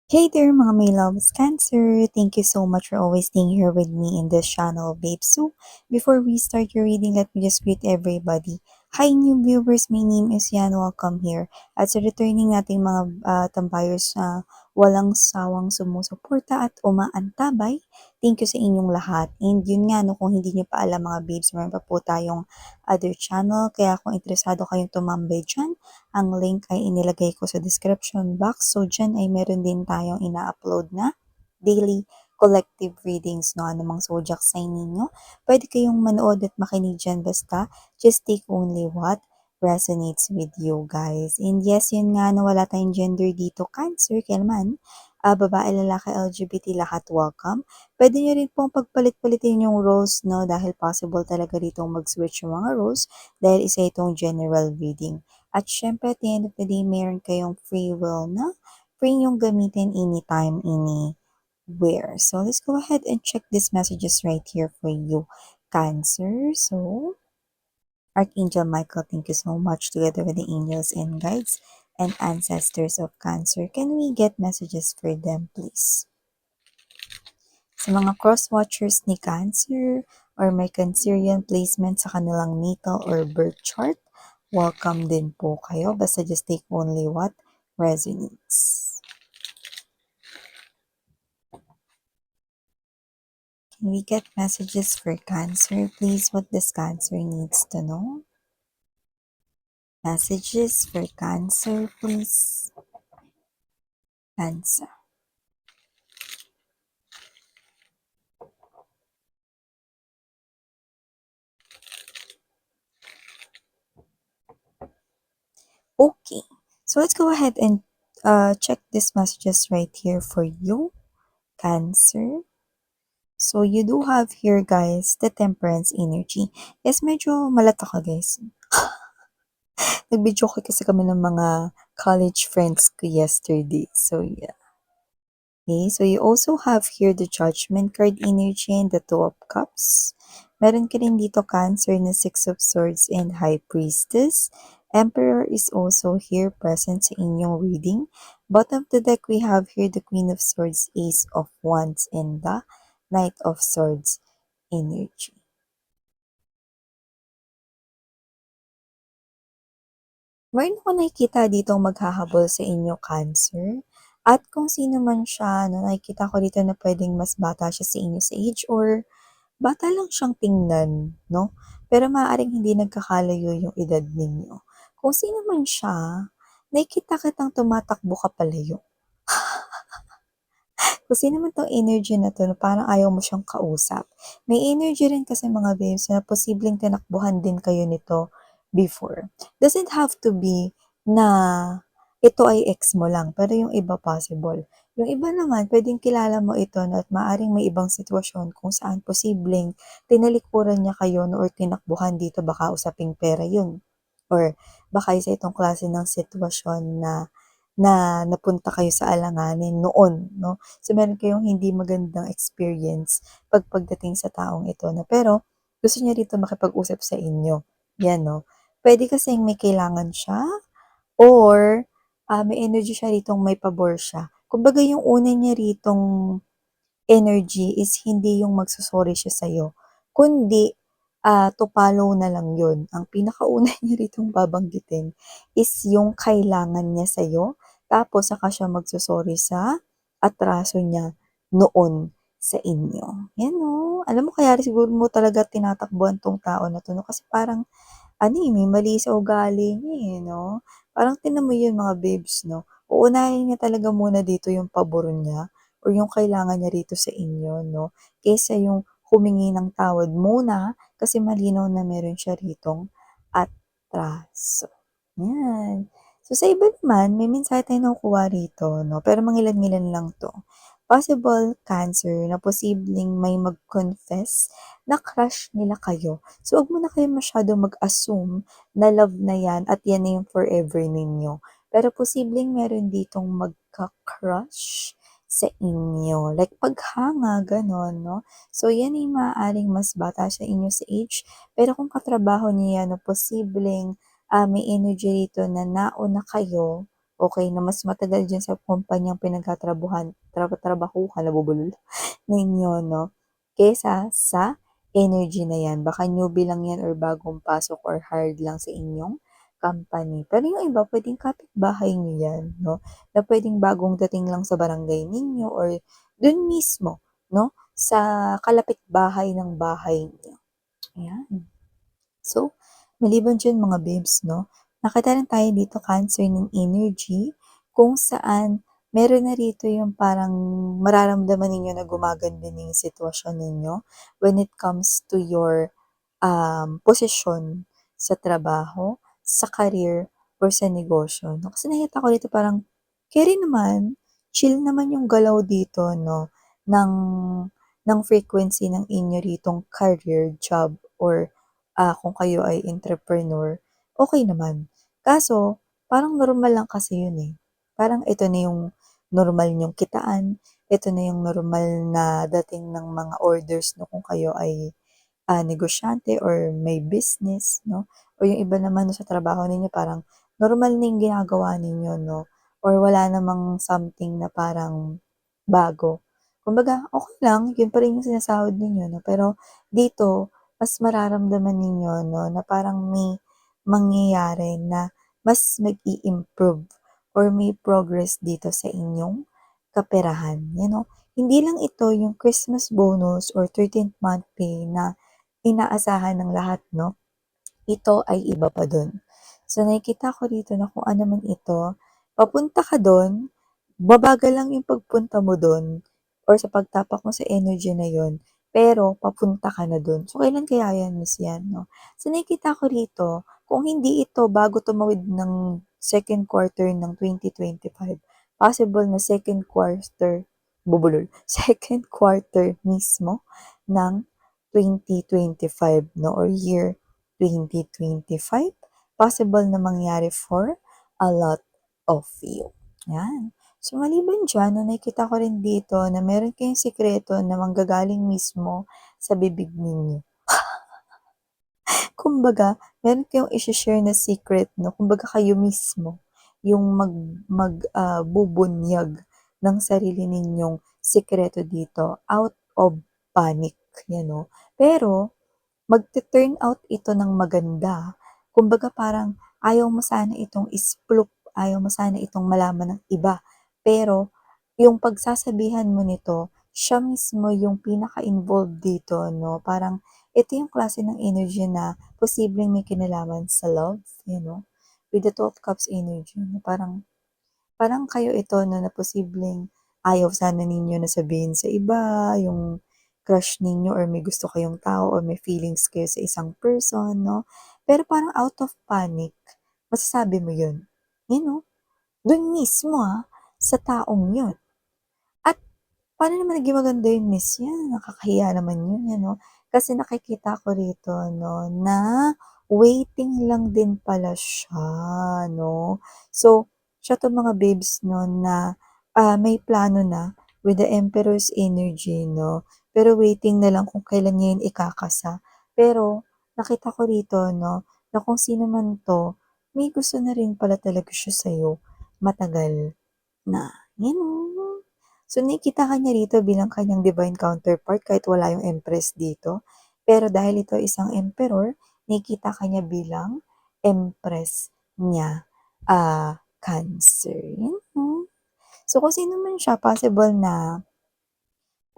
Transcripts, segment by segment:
Hey there, mga may loves Cancer! Thank you so much for always being here with me in this channel, babe. So, before we start your reading, let me just greet everybody. Hi, new viewers! My name is Yan. Welcome here. At sa returning nating mga tambayers na walang sawang sumusuporta at umaantabay, thank you sa inyong lahat. And yun nga, no, kung hindi nyo pa alam mga babes, meron pa po tayong other channel. Kaya kung interesado kayong tumambay dyan, ang link ay inilagay ko sa description box. So, dyan ay meron din tayong ina-upload na daily collective readings, no? Anumang zodiac sign ninyo. Pwede kayong manood at makinig dyan basta just take only what resonates with you, guys. And yes, yun nga, no, wala tayong gender dito. Cancer, kailan babae, lalaki, LGBT, lahat welcome. Pwede nyo rin pong pagpalit-palitin yung roles, no? Dahil possible talaga dito mag-switch yung mga roles dahil isa itong general reading. At syempre, at the end of the day, meron kayong free will na free yung gamitin anytime, anywhere. So, let's go ahead and check these messages right here for you, Cancer. So, Archangel Michael, thank you so much together with the angels and guides and ancestors of Cancer. Can we get messages for them, please? Sa mga cross-watchers ni Cancer or may Cancerian placement sa kanilang natal or birth chart, welcome din po kayo. Basta just take only what resonates. Can we get messages for Cancer, please? What does Cancer needs to know? Messages for Cancer, please. Cancer. Okay, so let's go ahead and check these messages right here for you, Cancer. So, you do have here, guys, the temperance energy. Yes, medyo malata ka, guys. Nag-video kasi kami ng mga college friends ko yesterday. So, yeah. Okay, so you also have here the Judgment card energy and the Two of Cups. Meron ka rin dito Cancer na Six of Swords and High Priestess. Emperor is also here present sa inyong reading. Bottom of the deck, we have here the Queen of Swords, Ace of Wands, and the Knight of Swords energy. Meron ko nakikita dito maghahabol sa inyo, Cancer. At kung sino man siya, no, nakikita ko dito na pwedeng mas bata siya sa inyo sa age or bata lang siyang tingnan, no? Pero maaaring hindi nagkakalayo yung edad ninyo. Kung sino man siya, nakikita kitang tumatakbo ka palayo. Kung sino man tong energy na to, na parang ayaw mo siyang kausap. May energy rin kasi mga babes na posibleng tinakbuhan din kayo nito before. Doesn't have to be na ito ay ex mo lang, pero yung iba possible. Yung iba naman, pwedeng kilala mo ito na at maaring may ibang sitwasyon kung saan posibleng tinalikuran niya kayo no, or tinakbuhan dito, baka usaping pera yun. Or baka isa itong klase ng sitwasyon na napunta kayo sa alanganin noon, no? So, meron kayong hindi magandang experience pagdating sa taong ito na pero gusto niya rito makipag-usap sa inyo. Yan, no? Pwede kasing may kailangan siya or may energy siya ritong may pabor siya. Kumbaga yung una niya ritong energy is hindi yung magsusorry siya sa'yo, kundi to follow na lang yun. Ang pinakauna niya ritong babanggitin is yung kailangan niya sa'yo, tapos saka siya magsusorry sa atraso niya noon sa inyo. Yan o. Alam mo, kaya siguro mo talaga tinatakbuhan tong tao na to, no? Kasi parang ano may mali sa ugali niya no? Parang tinan mo yun mga babes, no? Uunahin niya talaga muna dito yung pabor niya or yung kailangan niya rito sa inyo, no? Kaysa yung humingi ng tawad muna kasi malinaw na meron siya ritong atraso. Yan. So, sa iba naman, may mensahe tayo nakukuha rito, no? Pero mangilan-ngilan lang to. Possible Cancer na posibleng may mag-confess na crush nila kayo. So, wag mo na kayo masyado mag-assume na love na yan at yan na yung forever ninyo. Pero posibleng meron ditong magka-crush sa inyo. Like paghanga, ganon, no? So, yan ay maaaring mas bata sa inyo sa age. Pero kung katrabaho niya yan, no, posibleng may energy rito na nauna kayo okey, na mas matagal diyan sa kumpanyang trabahuhan, nabubulol, ninyo 'no, kaysa sa energy na 'yan. Baka newbie lang 'yan or bagong pasok or hired lang sa inyong company. Pero yung iba puwedeng kapitbahay niyo 'yan 'no, na puwedeng bagong dating lang sa barangay ninyo or dun mismo 'no, sa kalapit-bahay ng bahay niyo, ayan. So, maliban diyan mga babes 'no, nakita rin tayo dito Cancer ng energy kung saan meron na rito yung parang mararamdaman ninyo na gumaganda na yung sitwasyon ninyo when it comes to your, posisyon sa trabaho, sa career, or sa negosyo 'no. Kasi nakita ko dito parang keri naman, chill naman yung galaw dito 'no, ng ng frequency ng inyo ritong career, job, or kung kayo ay entrepreneur, okey naman. Kaso parang normal lang kasi yun, eh. Parang ito na yung normal niyong kitaan, ito na yung normal na dating ng mga orders 'no kung kayo ay, negosyante or may business 'no, o yung iba naman sa trabaho ninyo parang normal na yung ginagawa ninyo 'no, or wala namang something na parang bago. Kumbaga okey lang, yun pa rin yung sinasahod ninyo 'no, pero dito mas mararamdaman ninyo 'no, na parang may mangyayari na mas mag-i-improve or may progress dito sa inyong kaperahan, 'yan 'no. Hindi lang ito yung Christmas bonus or 13th month pay na inaasahan ng lahat 'no, ito ay iba pa dun. So, nakikita ko dito na kung ano man ito, papunta ka dun, babagal lang yung pagpunta mo dun or sa pagtapak mo sa energy na yun, pero papunta ka na dun. So, kailan kaya yan, Miss yan 'no? So, nakikita ko rito, kung hindi ito bago tumawid ng second quarter ng 2025, possible na second quarter second quarter mismo ng 2025 'no or year 2025, possible na mangyari for a lot of you, 'yan. So, maliban diyan 'no, nakikita ko rin dito na meron kayong sikreto na manggagaling mismo sa bibig ninyo. Kumbaga, meron kayong ise-share na secret 'no, kumbaga kayo mismo yung bubunyag ng sarili ninyong sikreto dito out of panic, 'yan 'no. Pero magtu-turn out ito ng maganda. Kumbaga parang ayaw mo sana itong isplok, ayaw mo sana itong malaman ng iba. Pero yung pagsasabihan mo nito, siya mismo yung pinaka-involved dito 'no, parang ito yung klase ng energy na posibleng may kinalaman sa love, you know, with the Two of Cups energy na parang parang kayo ito 'no, na posibleng ayaw sana ninyo na sabihin sa iba yung crush ninyo or may gusto kayong tao or may feelings kayo sa isang person 'no, pero parang out of panic, masasabi mo yun. You know, dun mismo, sa taong yun. At paano naman naging maganda yun, Miss, 'yan nakakahiya naman yun, ano. Kasi nakikita ko rito 'no, na waiting lang din pala siya 'no. So, siya 'tong mga babes 'no na, may plano na with the Emperor's energy 'no, pero waiting na lang kung kailan niya yun ikakasa. Pero nakita ko rito 'no, na kung sino man 'to, may gusto na rin pala talaga siya sa'yo, matagal na, you know. So, nakikita ka niya rito bilang kanyang divine counterpart kahit wala yung Empress dito. Pero dahil ito ay isang Emperor, nakikita ka niya bilang Empress niya, Cancer, you know. So, kung sino man siya, possible na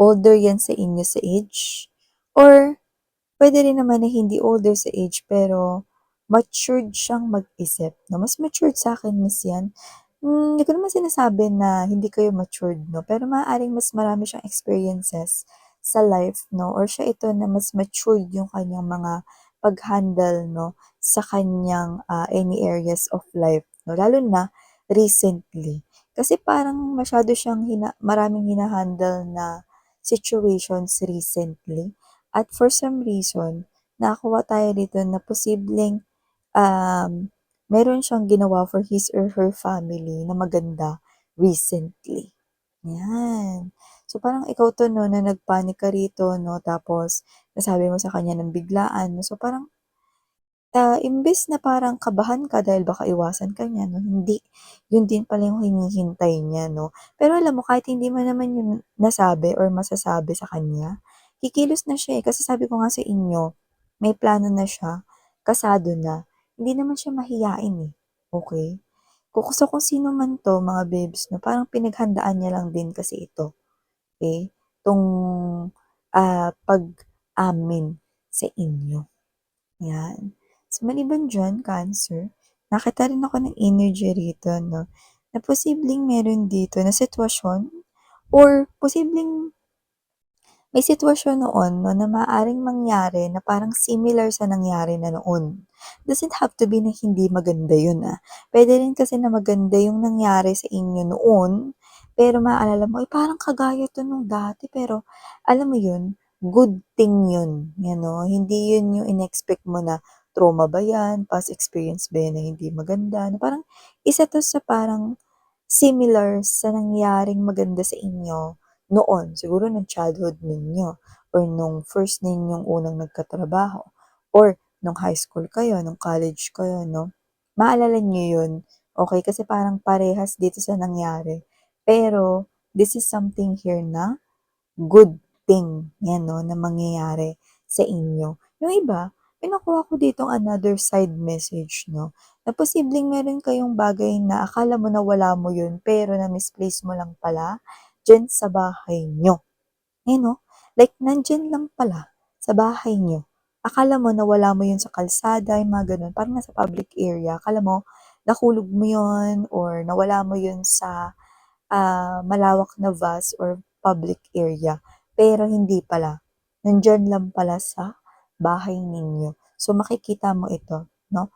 older yan sa inyo sa age or puwede rin naman na hindi older sa age pero matured siyang mag-isip 'no, mas matured sa'kin Miss 'yan. Hindi ko naman sinasabi na hindi kayo matured 'no, pero maaaring mas marami siyang experiences sa life 'no, or siya ito na mas matured yung kanyang mga pag-handle 'no, sa kanyang, any areas of life 'no, lalo na recently. Kasi parang masyado siyang maraming hina-handle na situations recently at for some reason, nakakuha tayo dito na posibleng, meron siyang ginawa for his or her family na maganda recently, 'yan. So, parang ikaw 'to 'no, na nag-panic ka rito 'no, tapos nasabi mo sa kanya ng biglaan 'no, so parang imbes na parang kabahan ka dahil baka iwasan ka niya 'no, hindi. Yun din pala yung hinihintay niya 'no. Pero alam mo kahit hindi mo naman yun nasabi or masasabi sa kanya, kikilos na siya, eh. Kasi sabi ko nga sa inyo, may plano na siya, kasado na. Hindi naman siya mahiyain, eh, okey? Kung sino man 'to mga babes 'no, parang pinaghandaan niya lang din kasi ito, okey? 'Tong, pag-amin sa inyo. 'Yan. So, maliban diyan, Cancer, nakita rin ako ng energy rito 'no, na posibleng meron dito na sitwasyon or posibleng may sitwasyon noon 'no, na maaaring mangyari na parang similar sa nangyari na noon. Doesn't have to be na hindi maganda yun, Puwede rin kasi na maganda yung nangyari sa inyo noon, pero maaalala mo, "Ay, parang kagaya 'to nung dati." Pero alam mo yun, good thing yun, hindi yun yung in-expect mo na trauma ba yan, past experience ba yan na hindi maganda, na parang isa 'to sa parang similar sa nangyaring maganda sa inyo noon, siguro nung childhood ninyo or nung first ninyong unang nagkatrabaho or nung high school kayo, nung college kayo 'no. Maalala niyo yun, okey, kasi parang parehas dito sa nangyari. Pero this is something here na good thing 'yan 'no, na mangyayari sa inyo. Yung iba, may nakuha ko ditong another side message 'no, na posibleng meron kayong bagay na akala mo na wala mo yun, pero na-misplace mo lang pala diyan sa bahay niyo. Ayan 'no, like nandiyan lang pala sa bahay niyo. Akala mo nawala mo yun sa kalsada, yung mga gano'n, parang nasa public area. Akala mo nahulog mo yun or nawala mo yun sa malawak na vast or public area. Pero hindi pala, nandiyan lang pala sa bahay ninyo. So, makikita mo ito 'no,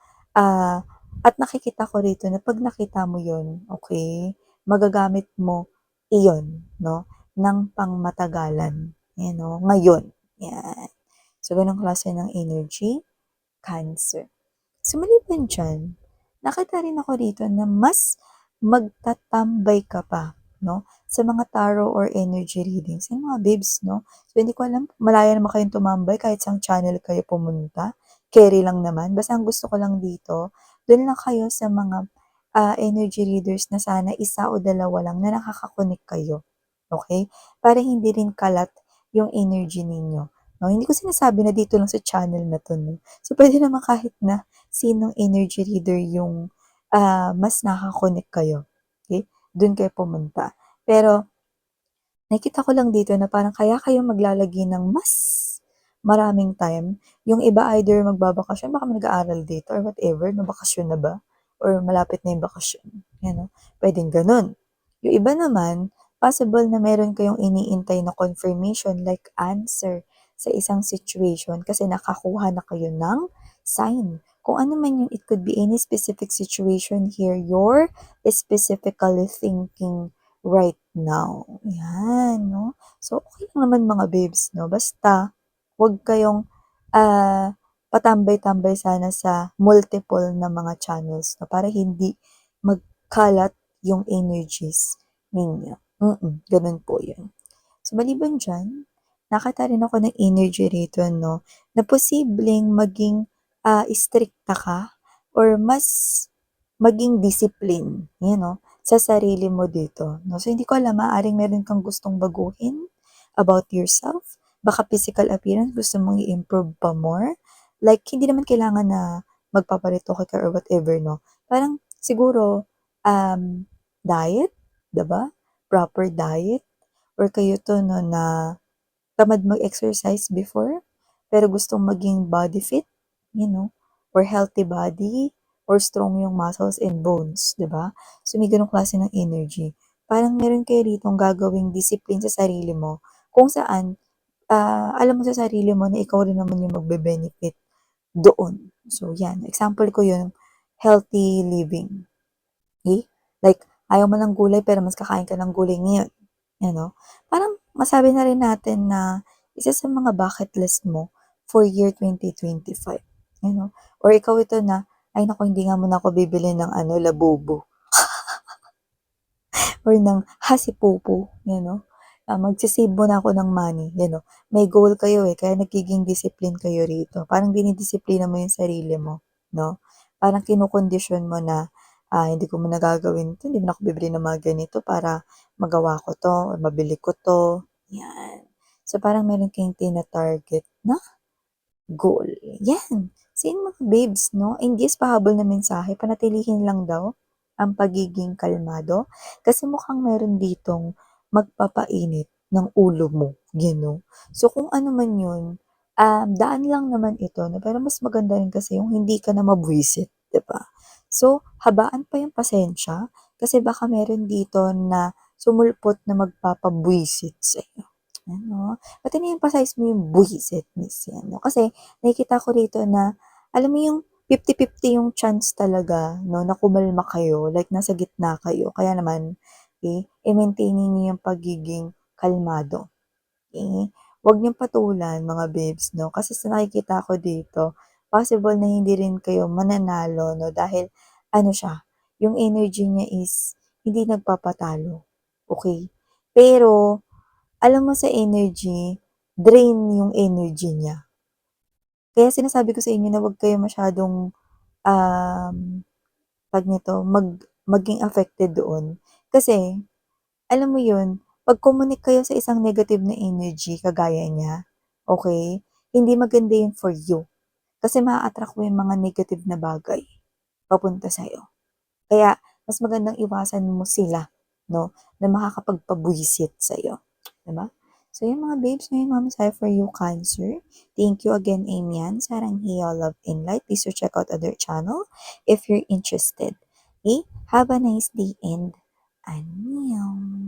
at nakikita ko rito na 'pag nakita mo 'yun, okey, magagamit mo iyon 'no, ng pangmatagalan, 'yan 'no, ngayon, 'yan. So, gano'ng klase ng energy, Cancer. So, maliban diyan, nakita rin ako rito na mas magtatambay ka pa 'no, sa mga tarot or energy readings, yung mga babes 'no. So, hindi ko alam kung malaya naman kayong tumambay kahit saang channel kayo pumunta, keri lang naman. Basta ang gusto ko lang dito, dun lang kayo sa mga, energy readers na sana isa o dalawa lang na nakaka-connect kayo, okey? Para hindi rin kalat yung energy ninyo 'no. Hindi ko sinasabi na dito lang sa channel na 'to 'no. So, puwede naman kahit na sinong energy reader yung, mas nakaka-connect kayo, okey? Dun kayo pumunta. Pero nakikita ko lang dito na parang kaya kayo maglalagay ng mas maraming time. Yung iba either magbabakasyon, baka may nag-aaral dito or whatever, nabakasyon na ba or malapit na yung bakasyon, 'yan 'no, puwedeng gano'n. Yung iba naman, possible na meron kayong iniintay na confirmation like answer sa isang situation kasi nakakuha na kayo ng sign. Kung ano man yun, it could be any specific situation here you're specifically thinking right now, 'yan 'no. So, okey lang naman mga babes 'no, basta huwag kayong, patambay-tambay sana sa multiple na mga channels 'no, para hindi magkalat yung energies ninyo. Gano'n po 'yun. So, maliban diyan, nakita rin ako ng energy rito 'no, na posibleng maging, istrikta ka or mas maging discipline, 'yan 'no, sa sarili mo dito 'no. So, hindi ko alam, maaaring meron kang gustong baguhin about yourself. Baka physical appearance gusto mong i-improve pa more. Like hindi naman kailangan na magpaparetoke ka or whatever 'no. Parang siguro, diet, 'di ba? Proper diet or kayo 'to 'no na tamad mag-exercise before, pero gustong maging body fit, or healthy body, or strong yung muscles and bones, 'di ba? So, may gano'ng klase ng energy. Parang meron kayo ritong gagawing discipline sa sarili mo kung saan, alam mo sa sarili mo na ikaw rin naman yung magbe-benefit doon. So, 'yan, example ko yung healthy living. Eh, like ayaw mo ng gulay pero mas kakain ka ng gulay ngayon, Parang masabi na rin natin na isa sa mga bucket list mo for year 2025, or ikaw ito na, "Ay naku hindi nga muna ako bibili ng labubu or ng hasipupu," magse-save muna ako ng money, 'yan, oh. May goal kayo, eh, kaya nagiging discipline kayo rito. Parang dinidisiplina mo yung sarili mo, 'no? Parang kinokondisyon mo na, hindi ko muna gagawin 'to, hindi muna ako bibili ng mga ganito para magawa ko 'to or mabili ko 'to, 'yan. So, parang meron kayong tina-target na goal, 'yan. So, yun mga babes 'no, in case pahabol na mensahe panatilihin lang daw ang pagiging kalmado, kasi mukhang meron ditong magpapainit ng ulo mo, you. So, kung ano man yun, daan lang naman ito 'no, pero mas maganda rin kasi yung hindi ka na mabwisit, 'di ba? So, habaan pa yung pasensya, kasi baka meron dito na sumulpot na magpapabwisit sa'yo, ano. At ini-emphasize mo yung buwisit-ness 'yan 'no, kasi nakikita ko rito na alam mo yung 50-50 yung chance talaga 'no, na kumalma kayo, like nasa gitna kayo. Kaya naman, i-maintaining niyo yung pagiging kalmado, eh. Huwag niyong patulan mga babes 'no, kasi sa nakikita ko dito, possible na hindi rin kayo mananalo 'no, dahil ano siya, yung energy niya is hindi nagpapatalo, okey? Pero alam mo sa energy, drain yung energy niya. Kaya sinasabi ko sa inyo na huwag kayo masyadong, um, tawag nito, maging affected doon. Kasi alam mo yun, 'pag connect kayo sa isang negative na energy kagaya niya, okey, hindi maganda yun for you. Kasi maa-attract mo yung mga negative na bagay papunta sa'yo. Kaya mas magandang iwasan mo sila 'no, na makakapagpabwisit sa'yo, 'di ba? So yun mga babes, no, yung mga mensahe for you Cancer. Thank you again, Amian, Saranghaeya Love and Light. Please do check out other channel if you're interested. Okay? Have a nice day and annyeong.